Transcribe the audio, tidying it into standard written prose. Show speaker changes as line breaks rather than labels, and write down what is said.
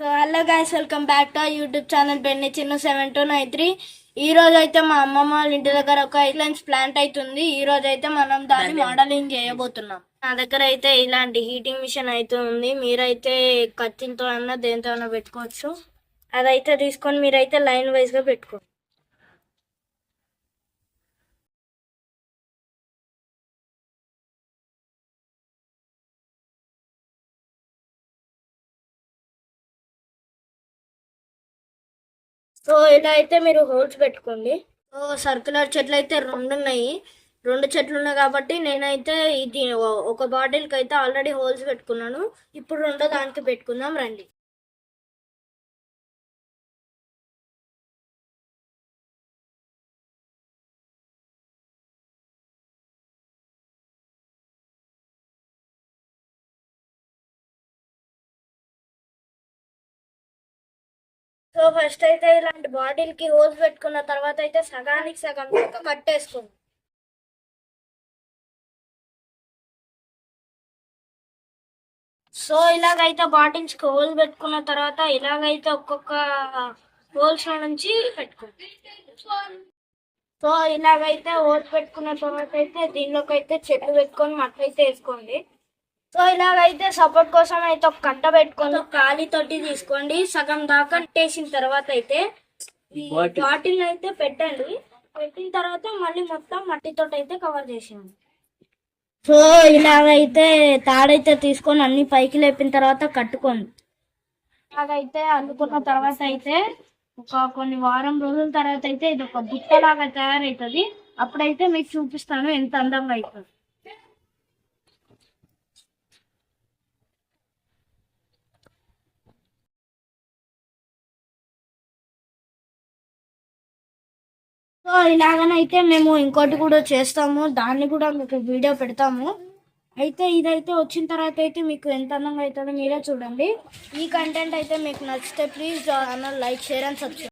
So hello guys, welcome back to YouTube channel Benny చిన్న 7293. ఈ రోజు అయితే మా అమ్మమ్మ వాళ్ళ ఇంటి దగ్గర ఒక ఐలాండ్స్ ప్లాంట్ అవుతుంది. ఈ రోజు అయితే మనం దాన్ని మోడలింగ్ చేయబోతున్నాం. నా దగ్గర అయితే ఇలాంటి హీటింగ్ మిషన్ అయితే ఉంది. మీరైతే కత్తితో అన్నా దేంతో అన్నా పెట్టుకోవచ్చు. అదైతే తీసుకొని మీరైతే లైన్ వైజ్ గా పెట్టుకోండి. సో ఇలా అయితే మీరు హోల్స్ పెట్టుకోండి. సో సర్క్యులర్ చెట్లు అయితే రెండు ఉన్నాయి. రెండు చెట్లు ఉన్నాయి కాబట్టి నేనైతే ఇది ఒక బాటిల్కి అయితే ఆల్రెడీ హోల్స్ పెట్టుకున్నాను. ఇప్పుడు రెండో దానికి పెట్టుకుందాం రండి. సో ఫస్ట్ అయితే ఇలాంటి బాటిల్కి హోల్స్ పెట్టుకున్న తర్వాత అయితే సగానికి సగం కట్టేసుకోండి. సో ఇలాగైతే బాటిల్స్కి హోల్స్ పెట్టుకున్న తర్వాత ఇలాగైతే ఒక్కొక్క హోల్స్ నుంచి పెట్టుకోండి. సో ఇలాగైతే హోల్స్ పెట్టుకున్న తర్వాత అయితే దీనిలోకి అయితే చెట్లు పెట్టుకొని మట్టి అయితే వేసుకోండి. సో ఇలాగైతే సపోర్ట్ కోసం అయితే ఒక కట్ట పెట్టుకొని ఖాళీ తోటి తీసుకోండి. సగం దాకా కట్టేసిన తర్వాత అయితే బాటిల్ అయితే పెట్టండి. పెట్టిన తర్వాత మళ్ళీ మొత్తం మట్టితో అయితే కవర్ చేసేయండి. సో ఇలాగైతే తాడైతే తీసుకొని అన్ని పైకి లేపిన తర్వాత కట్టుకోండి. ఇలాగైతే అందుకున్న తర్వాత అయితే ఒక కొన్ని వారం రోజుల తర్వాత అయితే ఇది ఒక బుట్టలాగా తయారవుతుంది. అప్పుడైతే మీకు చూపిస్తాను ఎంత అందంగా అవుతుంది. సో ఇలాగనైతే మేము ఇంకోటి కూడా చేస్తాము, దాన్ని కూడా మీకు వీడియో పెడతాము. అయితే ఇదైతే వచ్చిన తర్వాత అయితే మీకు ఎంత అందంగా అవుతుందో మీరే చూడండి. ఈ కంటెంట్ అయితే మీకు నచ్చితే please like, share and subscribe.